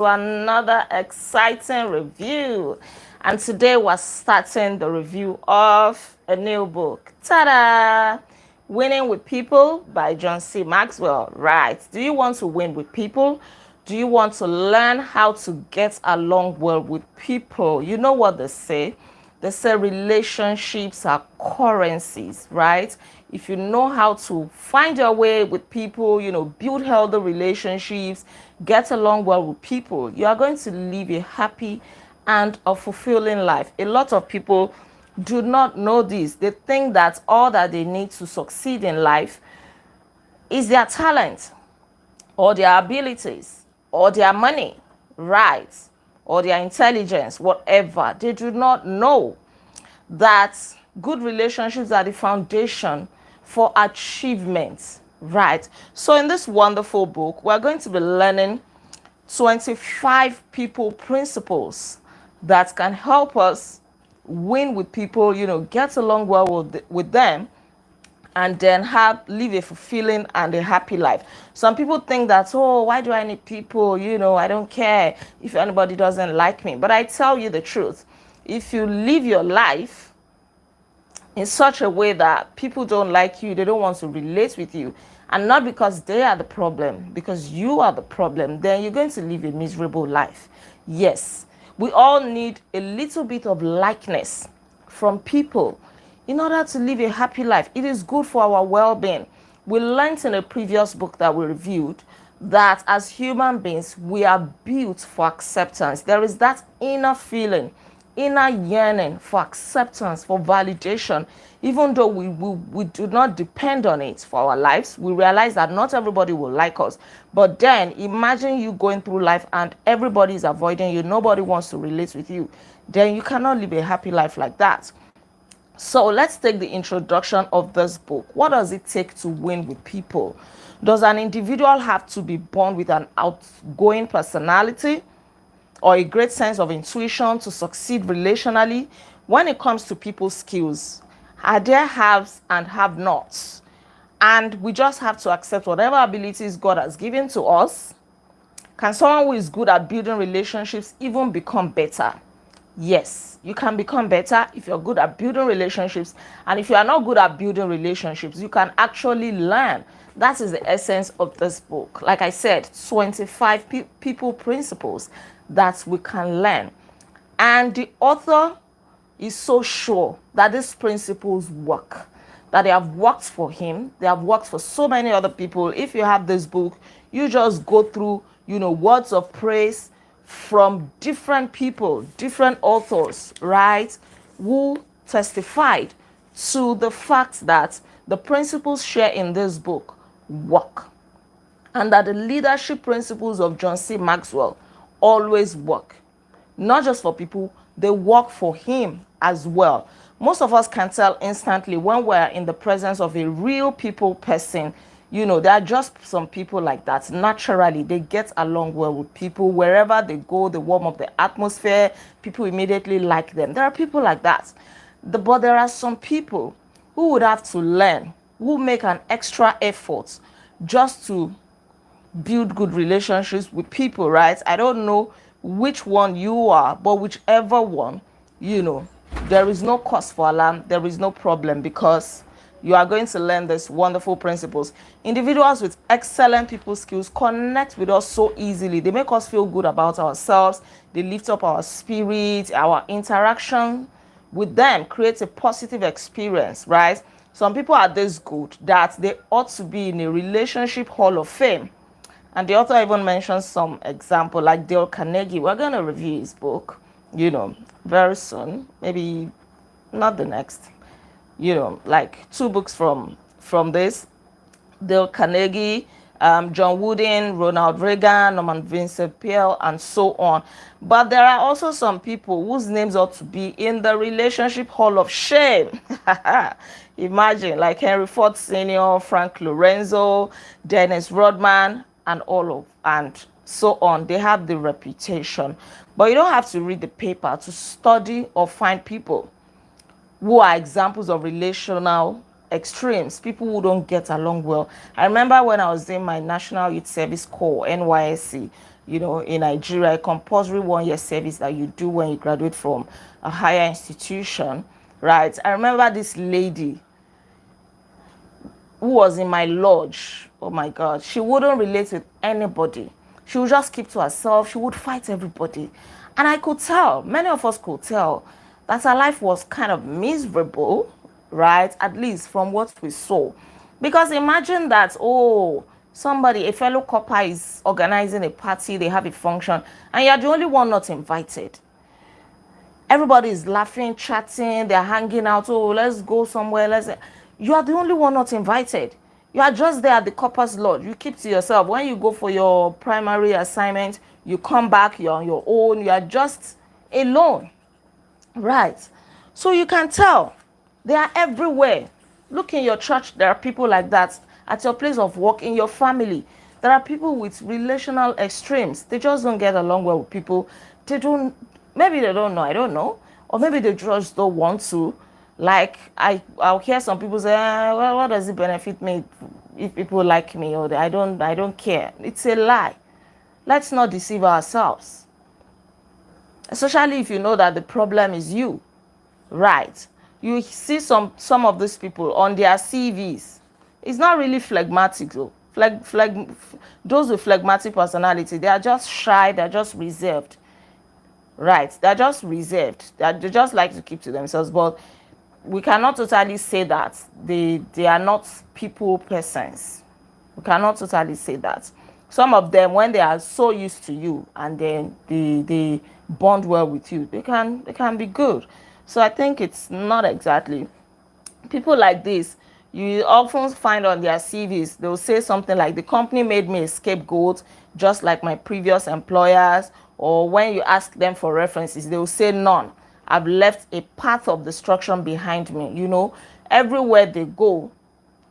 Another exciting review. And today we're starting the review of a new book. Ta-da! Winning with People by John C Maxwell. Right. Do you want to win with people? Do you want to learn how to get along well with people? You know what they say? They say relationships are currencies, right? If you know how to find your way with people, build healthy relationships, get along well with people, you are going to live a happy and a fulfilling life. A lot of people do not know this. They think that all that they need to succeed in life is their talent or their abilities or their money, right? Or their intelligence, whatever. They do not know that good relationships are the foundation for achievement, right? So in this wonderful book, we're going to be learning 25 people principles that can help us win with people, get along well with them, and then live a fulfilling and a happy life. Some people think that, oh, why do I need people? I don't care if anybody doesn't like me. But I tell you the truth. If you live your life in such a way that people don't like you, they don't want to relate with you, and not because they are the problem, because you are the problem, then you're going to live a miserable life. Yes, we all need a little bit of likeness from people in order to live a happy life. It is good for our well-being. We learned in a previous book that we reviewed that as human beings, we are built for acceptance. There is that inner feeling, inner yearning for acceptance, for validation. Even though we do not depend on it for our lives, we realize that not everybody will like us. But then imagine you going through life and everybody is avoiding you, nobody wants to relate with you. Then you cannot live a happy life like that. So let's take the introduction of this book. What does it take to win with people? Does an individual have to be born with an outgoing personality or a great sense of intuition to succeed relationally? When it comes to people's skills, are there haves and have-nots? And we just have to accept whatever abilities God has given to us. Can someone who is good at building relationships even become better? Yes, you can become better if you're good at building relationships. And if you are not good at building relationships, you can actually learn. That is the essence of this book. Like I said, 25 people principles that we can learn. And the author is so sure that these principles work, that they have worked for him. They have worked for so many other people. If you have this book, you just go through, words of praise from different people, different authors, right, who testified to the fact that the principles shared in this book work, and that the leadership principles of John C Maxwell always work. Not just for people, they work for him as well. Most of us can tell instantly when we're in the presence of a real people person. There are just some people like that. Naturally, they get along well with people. Wherever they go, they warm up the atmosphere. People immediately like them. There are people like that. But there are some people who would have to learn, who make an extra effort just to build good relationships with people, right? I don't know which one you are, but whichever one, there is no cause for alarm. There is no problem, because you are going to learn these wonderful principles. Individuals with excellent people skills connect with us so easily. They make us feel good about ourselves. They lift up our spirit. Our interaction with them creates a positive experience, right? Some people are this good that they ought to be in a relationship hall of fame. And the author even mentions some example, like Dale Carnegie. We're going to review his book, very soon. Maybe not the next. Like 2 books from this. Dale Carnegie, John Wooden, Ronald Reagan, Norman Vincent Peale, and so on. But there are also some people whose names ought to be in the relationship hall of shame. Imagine, like Henry Ford Sr., Frank Lorenzo, Dennis Rodman, and and so on. They have the reputation. But you don't have to read the paper to study or find people who are examples of relational extremes, people who don't get along well. I remember when I was in my National Youth Service Corps, NYSC, in Nigeria, a compulsory 1 year service that you do when you graduate from a higher institution, right? I remember this lady who was in my lodge. Oh my God, she wouldn't relate with anybody. She would just keep to herself. She would fight everybody. And I could tell, many of us could tell, that her life was kind of miserable, right? At least from what we saw. Because imagine that, oh, somebody, a fellow copper is organizing a party, they have a function, and you're the only one not invited. Everybody is laughing, chatting, they're hanging out. Oh, let's go somewhere. You are the only one not invited. You are just there at the corpus lodge. You keep to yourself. When you go for your primary assignment, you come back, you're on your own. You are just alone. Right. So you can tell they are everywhere. Look in your church, there are people like that. At your place of work, in your family, there are people with relational extremes. They just don't get along well with people. Maybe they don't know, I don't know. Or maybe they just don't want to. Like, I'll hear some people say, well, what does it benefit me if people like me? Or I don't care. It's a lie. Let's not deceive ourselves. Especially if you know that the problem is you. Right. You see some of these people on their CVs. It's not really phlegmatic though. Those with phlegmatic personality, they are just shy, they're just reserved. Right. They're just reserved. They just like to keep to themselves. But we cannot totally say that they are not people persons. We cannot totally say that. Some of them, when they are so used to you and then they bond well with you, they can be good. So I think it's not exactly people like this. You often find on their CVs, they'll say something like, the company made me a scapegoat, just like my previous employers. Or when you ask them for references, they'll say none. I've left a path of destruction behind me. Everywhere they go,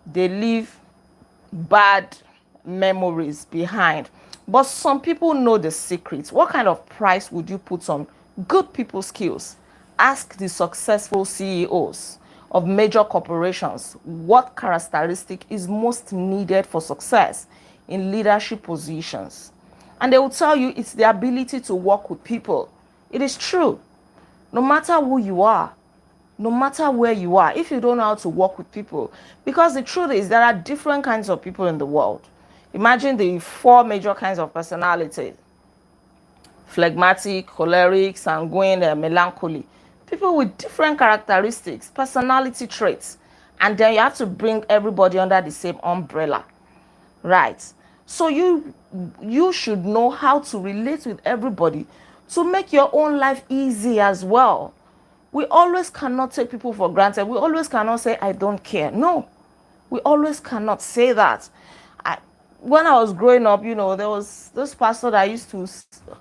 they leave bad memories behind. But some people know the secrets. What kind of price would you put on good people skills? Ask the successful CEOs of major corporations what characteristic is most needed for success in leadership positions. And they will tell you it's the ability to work with people. It is true. No matter who you are, no matter where you are, if you don't know how to work with people, because the truth is there are different kinds of people in the world. Imagine the 4 major kinds of personality: phlegmatic, choleric, sanguine, melancholy. People with different characteristics, personality traits. And then you have to bring everybody under the same umbrella. Right. So you should know how to relate with everybody to make your own life easy as well. We always cannot take people for granted. We always cannot say, I don't care. No, we always cannot say that. When I was growing up, there was this pastor that used to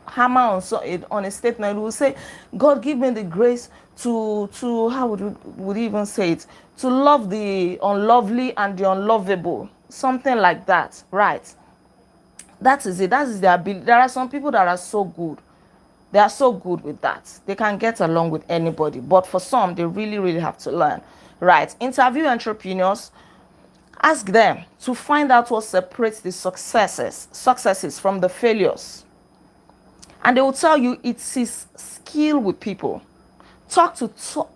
hammer on a statement. He would say, God, give me the grace to how would he even say it? To love the unlovely and the unlovable. Something like that, right? That is it. That is their ability. There are some people that are so good. They are so good with that. They can get along with anybody. But for some, they really, really have to learn. Right. Interview entrepreneurs. Ask them to find out what separates the successes from the failures. And they will tell you it is skill with people. Talk to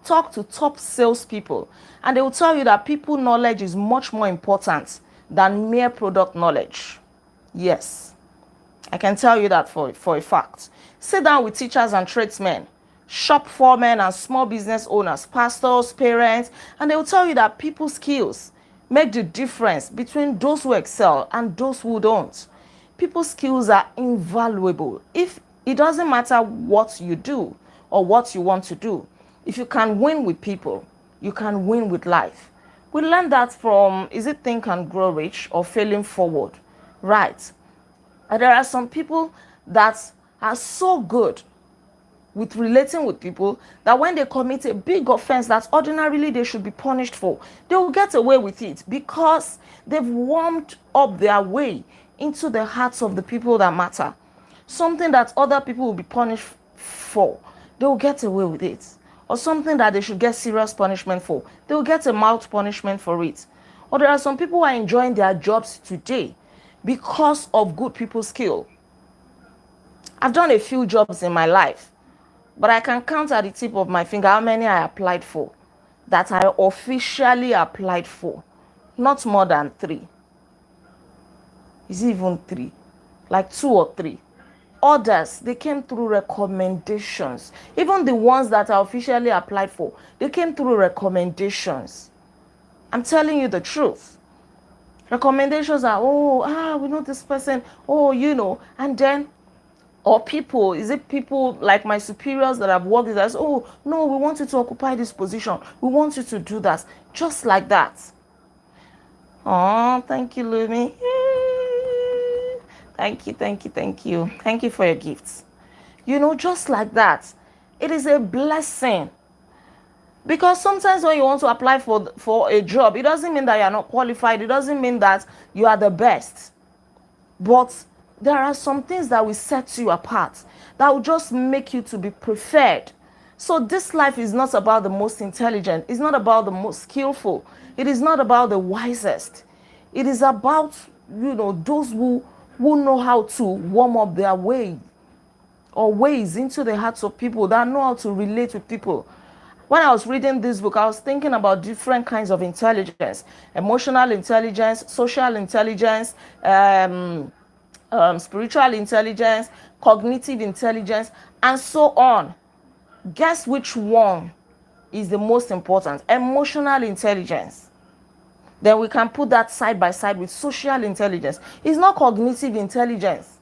top salespeople. And they will tell you that people knowledge is much more important than mere product knowledge. Yes. I can tell you that for a fact. Sit down with teachers and tradesmen, shop foremen and small business owners, pastors, parents, and they will tell you that people skills make the difference between those who excel and those who don't. People's skills are invaluable. If it doesn't matter what you do or what you want to do, if you can win with people, you can win with life. We learned that from, is it Think and Grow Rich or Failing Forward? Right. And there are some people that are so good with relating with people that when they commit a big offense that ordinarily they should be punished for, they will get away with it because they've warmed up their way into the hearts of the people that matter. Something that other people will be punished for, they will get away with it. Or something that they should get serious punishment for, they will get a mild punishment for it. Or there are some people who are enjoying their jobs today because of good people skill. I've done a few jobs in my life, but I can count at the tip of my finger how many I applied for, that I officially applied for. Not more than 3. Is it even 3? Like 2 or 3. Others, they came through recommendations. Even the ones that I officially applied for, they came through recommendations. I'm telling you the truth. Recommendations are, we know this person, and then, or people, is it people like my superiors that I've worked with that say, oh, no, we want you to occupy this position. We want you to do that. Just like that. Oh, thank you, Lumi. Thank you, thank you, thank you. Thank you for your gifts. Just like that. It is a blessing. Because sometimes when you want to apply for a job, it doesn't mean that you are not qualified. It doesn't mean that you are the best. But there are some things that will set you apart, that will just make you to be preferred. So this life is not about the most intelligent. It's not about the most skillful. It is not about the wisest. It is about, those who know how to warm up their way or ways into the hearts of people, that know how to relate with people. When I was reading this book, I was thinking about different kinds of intelligence: emotional intelligence, social intelligence, spiritual intelligence, cognitive intelligence, and so on. Guess which one is the most important? Emotional intelligence. Then we can put that side by side with social intelligence. It's not cognitive intelligence.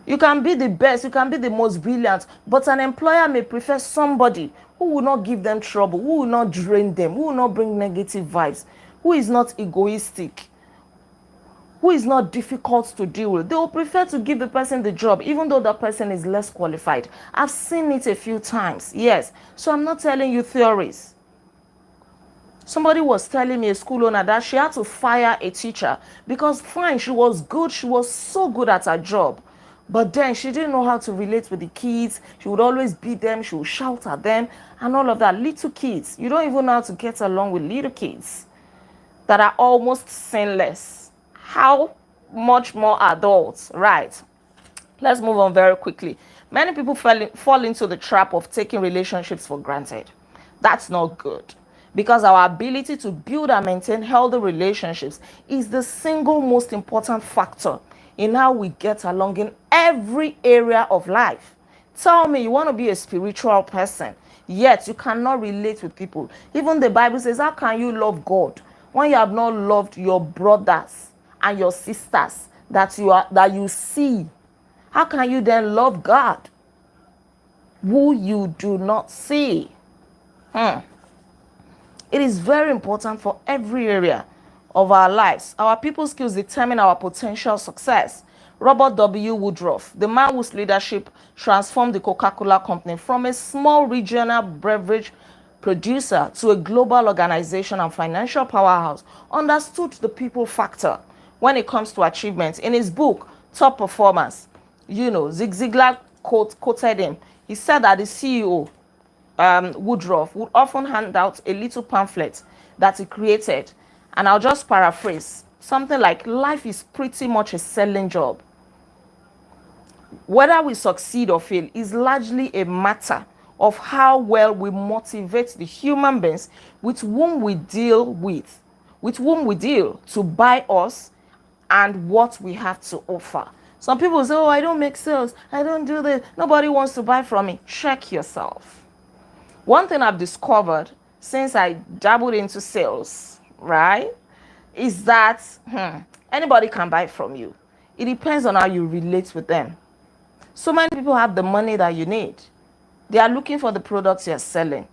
You can be the best, you can be the most brilliant, but an employer may prefer somebody who will not give them trouble, who will not drain them, who will not bring negative vibes, who is not egoistic, who is not difficult to deal with. They will prefer to give the person the job, even though that person is less qualified. I've seen it a few times, yes. So I'm not telling you theories. Somebody was telling me, a school owner, that she had to fire a teacher because, fine, she was good, she was so good at her job. But then she didn't know how to relate with the kids. She would always beat them. She would shout at them and all of that. Little kids. You don't even know how to get along with little kids that are almost sinless. How much more adults, right? Let's move on very quickly. Many people fall into the trap of taking relationships for granted. That's not good, because our ability to build and maintain healthy relationships is the single most important factor in how we get along in every area of life. Tell me, you want to be a spiritual person, yet you cannot relate with people. Even the Bible says, how can you love God when you have not loved your brothers and your sisters that you see? How can you then love God who you do not see? It is very important for every area of our lives. Our people skills determine our potential success. Robert W. Woodruff, the man whose leadership transformed the Coca-Cola company from a small regional beverage producer to a global organization and financial powerhouse, understood the people factor when it comes to achievements. In his book, Top Performance, Zig Ziglar quoted him. He said that the CEO, Woodruff, would often hand out a little pamphlet that he created. And I'll just paraphrase something like, life is pretty much a selling job. Whether we succeed or fail is largely a matter of how well we motivate the human beings with whom we deal to buy us and what we have to offer. Some people say, I don't make sales, I don't do this, nobody wants to buy from me. Check yourself. One thing I've discovered since I dabbled into sales, right, is that anybody can buy from you. It depends on how you relate with them. So many people have the money that you need. They are looking for the products you're selling.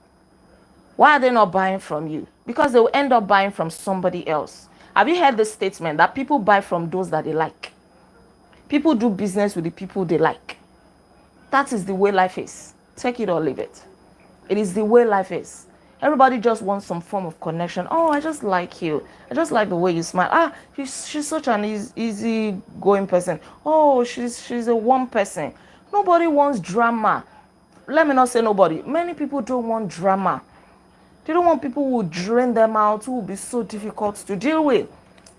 Why are they not buying from you? Because they will end up buying from somebody else. Have you heard the statement that people buy from those that they like? People do business with the people they like. That is the way life is. Take it or leave it. It is the way life is. Everybody just wants some form of connection. Oh, I just like you. I just like the way you smile. She's such an easy going person. Oh, she's a warm person. Nobody wants drama. Let me not say nobody. Many people don't want drama. They don't want people who will drain them out, who will be so difficult to deal with.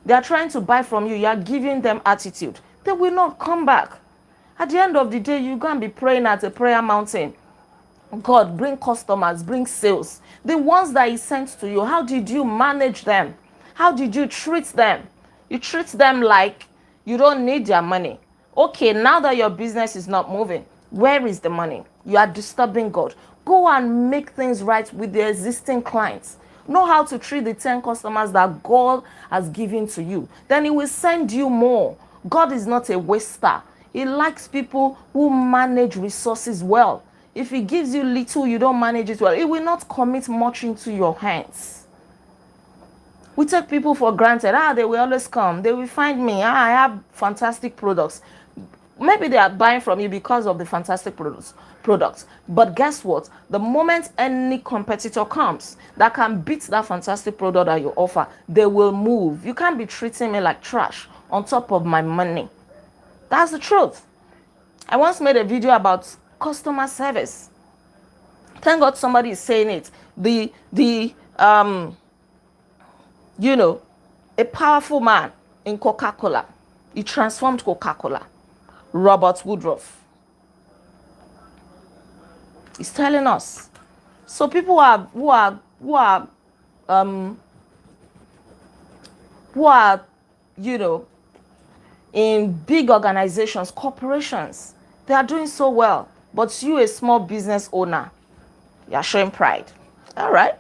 They are trying to buy from you. You are giving them attitude. They will not come back. At the end of the day, you're going to be praying at a prayer mountain. God, bring customers, bring sales. The ones that he sent to you, how did you manage them? How did you treat them? You treat them like you don't need their money. Okay, now that your business is not moving, where is the money? You are disturbing God. Go and make things right with the existing clients. Know how to treat the 10 customers that God has given to you. Then he will send you more. God is not a waster. He likes people who manage resources well. If he gives you little, you don't manage it well, it will not commit much into your hands. We take people for granted. They will always come. They will find me. I have fantastic products. Maybe they are buying from you because of the fantastic products. But guess what? The moment any competitor comes that can beat that fantastic product that you offer, they will move. You can't be treating me like trash on top of my money. That's the truth. I once made a video about customer service. Thank God somebody is saying it. A powerful man in Coca-Cola. He transformed Coca-Cola. Robert Woodruff. He's telling us. So people who are in big organizations, corporations, they are doing so well. But you, a small business owner, you are showing pride. All right.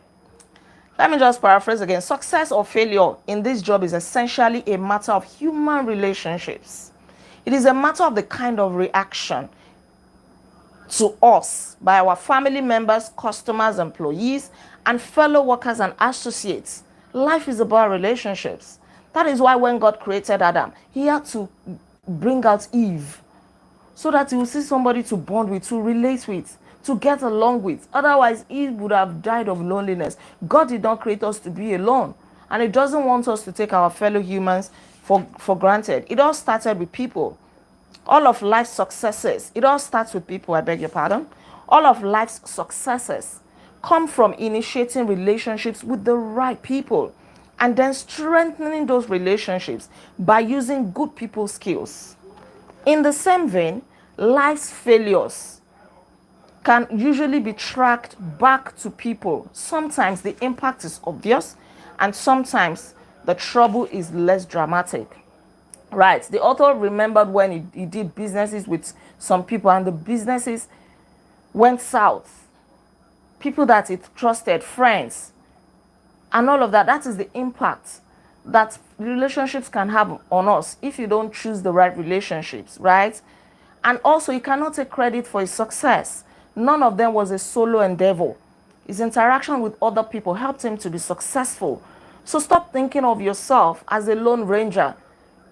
Let me just paraphrase again. Success or failure in this job is essentially a matter of human relationships. It is a matter of the kind of reaction to us by our family members, customers, employees, and fellow workers and associates. Life is about relationships. That is why when God created Adam, he had to bring out Eve so that he will see somebody to bond with, to relate with, to get along with. Otherwise, Eve would have died of loneliness. God did not create us to be alone. And he doesn't want us to take our fellow humans for granted. It all started with people. All of life's successes, it all starts with people, I beg your pardon. All of life's successes come from initiating relationships with the right people and then strengthening those relationships by using good people skills. In the same vein, life's failures can usually be tracked back to people. Sometimes the impact is obvious, and sometimes the trouble is less dramatic. Right. The author remembered when he did businesses with some people and the businesses went south. People that he trusted, friends, and all of that. That is the impact that relationships can have on us if you don't choose the right relationships, right? And also, he cannot take credit for his success. None of them was a solo endeavor. His interaction with other people helped him to be successful. So stop thinking of yourself as a lone ranger.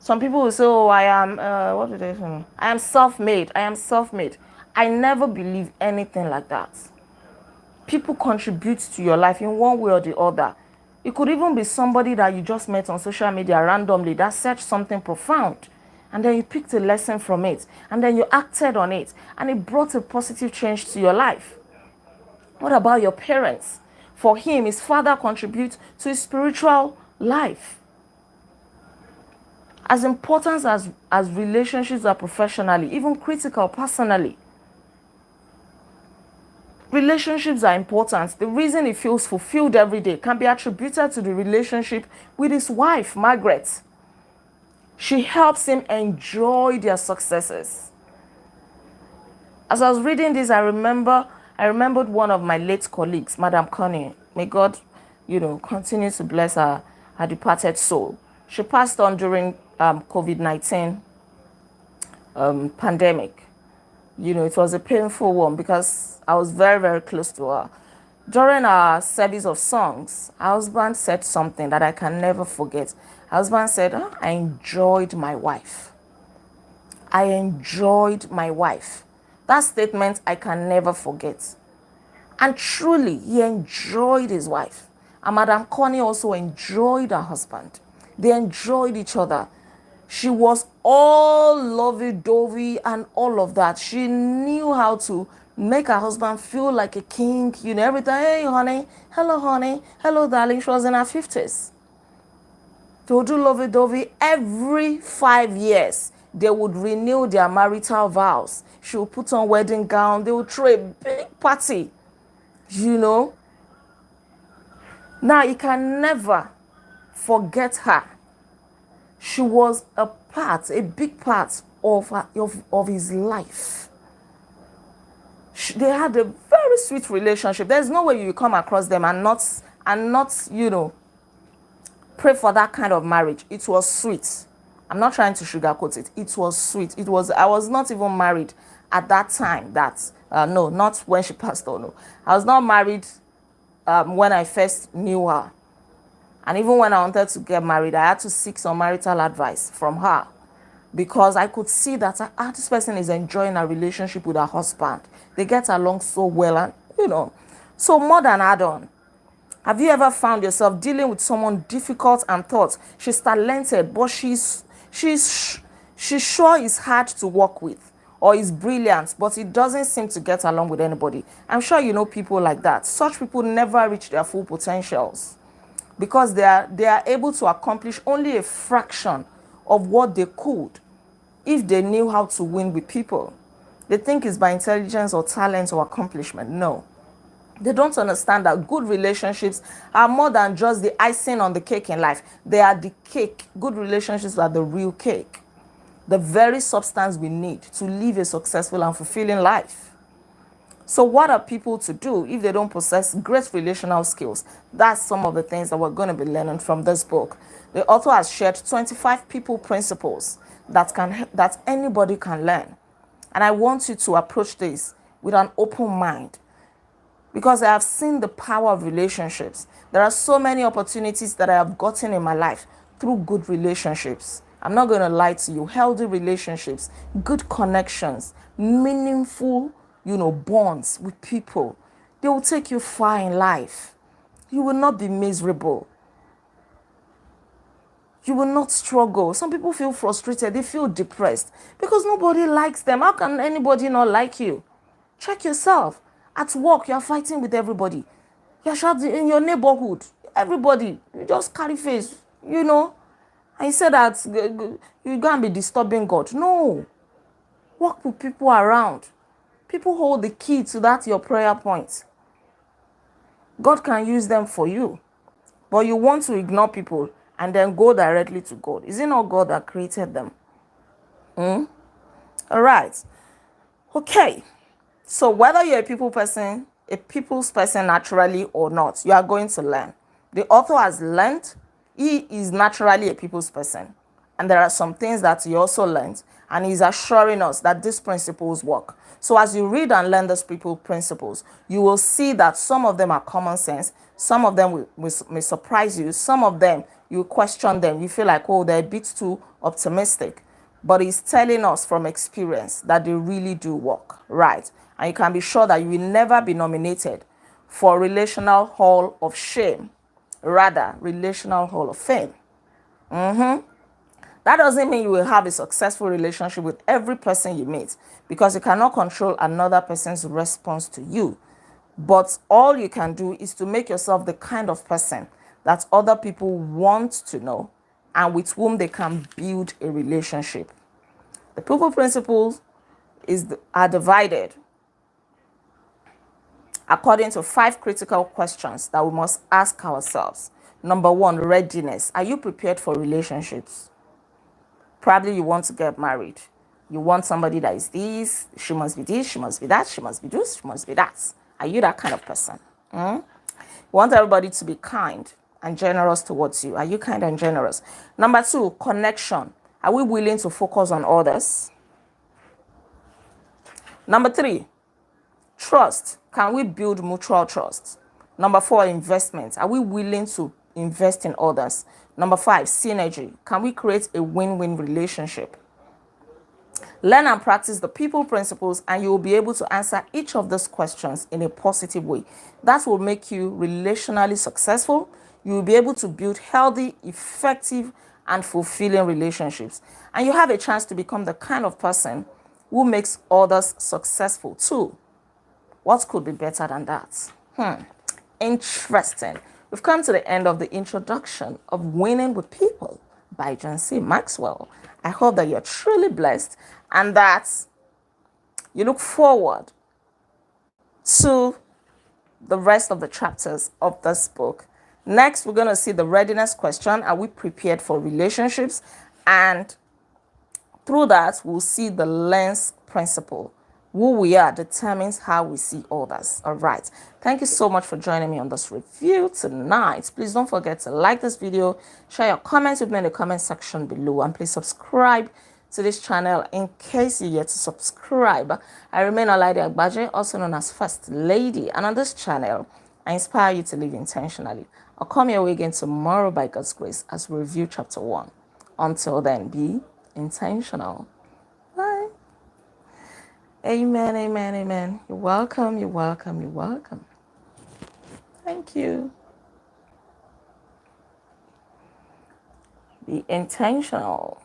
Some people will say, oh, I am, what did they say? I am self-made. I am self-made. I never believe anything like that. People contribute to your life in one way or the other. It could even be somebody that you just met on social media randomly that said something profound. And then you picked a lesson from it. And then you acted on it. And it brought a positive change to your life. What about your parents? For him, his father contributes to his spiritual life. As important as relationships are professionally, even critical personally, relationships are important. The reason he feels fulfilled every day can be attributed to the relationship with his wife, Margaret. She helps him enjoy their successes. As I was reading this, I remembered one of my late colleagues, Madam Connie. May God, continue to bless her departed soul. She passed on during COVID-19 pandemic. It was a painful one because I was very, very close to her. During our service of songs, her husband said something that I can never forget. Her husband said, I enjoyed my wife. I enjoyed my wife. That statement I can never forget. And truly, he enjoyed his wife. And Madam Connie also enjoyed her husband. They enjoyed each other. She was all lovey-dovey and all of that. She knew how to make her husband feel like a king. Every time, hey, honey, hello, darling. She was in her 50s. They would do lovey-dovey every 5 years. They would renew their marital vows. She would put on wedding gown. They would throw a big party, you know. Now, you can never forget her. She was a big part of his life. They had a very sweet relationship. There's no way you come across them and not, you know, pray for that kind of marriage. It was sweet. I'm not trying to sugarcoat it. It was sweet. I was not even married at that time. No, not when she passed on. No. I was not married when I first knew her. And even when I wanted to get married, I had to seek some marital advice from her, because I could see that this person is enjoying a relationship with her husband. They get along so well, and, you know. So more than add-on, have you ever found yourself dealing with someone difficult and thought she's talented, but she's sure is hard to work with, or is brilliant, but it doesn't seem to get along with anybody? I'm sure you know people like that. Such people never reach their full potentials, because they are able to accomplish only a fraction of what they could if they knew how to win with people. They think it's by intelligence or talent or accomplishment. No. They don't understand that good relationships are more than just the icing on the cake in life. They are the cake. Good relationships are the real cake. The very substance we need to live a successful and fulfilling life. So what are people to do if they don't possess great relational skills? That's some of the things that we're going to be learning from this book. The author has shared 25 people principles that anybody can learn. And I want you to approach this with an open mind, because I have seen the power of relationships. There are so many opportunities that I have gotten in my life through good relationships. I'm not going to lie to you. Healthy relationships, good connections, meaningful, you know, bonds with people. They will take you far in life. You will not be miserable. You will not struggle. Some people feel frustrated. They feel depressed because nobody likes them. How can anybody not like you? Check yourself. At work, you are fighting with everybody. You're shouting in your neighborhood. Everybody, you just carry face, you know. And you say that you're going to be disturbing God. No. Work with people around. People hold the key to that your prayer point. God can use them for you. But you want to ignore people and then go directly to God. Is it not God that created them? All right. Okay. So whether you're a people's person naturally or not, you are going to learn. The author has learned. He is naturally a people's person. And there are some things that he also learned. And he's assuring us that these principles work. So as you read and learn these principles, you will see that some of them are common sense. Some of them may surprise you. Some of them, you question them. You feel like, oh, they're a bit too optimistic. But he's telling us from experience that they really do work, right? And you can be sure that you will never be nominated for Relational Hall of Shame. Rather, Relational Hall of Fame. That doesn't mean you will have a successful relationship with every person you meet, because you cannot control another person's response to you. But all you can do is to make yourself the kind of person that other people want to know and with whom they can build a relationship. The people principles are divided according to 5 critical questions that we must ask ourselves. Number 1, readiness. Are you prepared for relationships? Probably you want to get married. You want somebody that is this, she must be this, she must be that, she must be this, she must be that. Are you that kind of person? You want everybody to be kind and generous towards you. Are you kind and generous? Number 2, connection. Are we willing to focus on others? Number 3, trust. Can we build mutual trust? Number 4, investment. Are we willing to invest in others? Number 5, synergy. Can we create a win-win relationship? Learn and practice the people principles, and you will be able to answer each of these questions in a positive way. That will make you relationally successful. You will be able to build healthy, effective, and fulfilling relationships. And you have a chance to become the kind of person who makes others successful too. What could be better than that? Interesting. We've come to the end of the introduction of Winning with People by John C Maxwell. I hope that you're truly blessed and that you look forward to the rest of the chapters of this book. Next, we're going to see the readiness question. Are we prepared for relationships? And through that, we'll see the lens principle. Who we are determines how we see others. All right. Thank you so much for joining me on this review tonight. Please don't forget to like this video, share your comments with me in the comment section below, and please subscribe to this channel in case you're yet to subscribe. I remain Olaide Agbaje, also known as First Lady, and on this channel, I inspire you to live intentionally. I'll come your way again tomorrow by God's grace as we review chapter 1. Until then, be intentional. Bye. Amen, amen, amen. You're welcome, you're welcome, you're welcome. Thank you. Be intentional.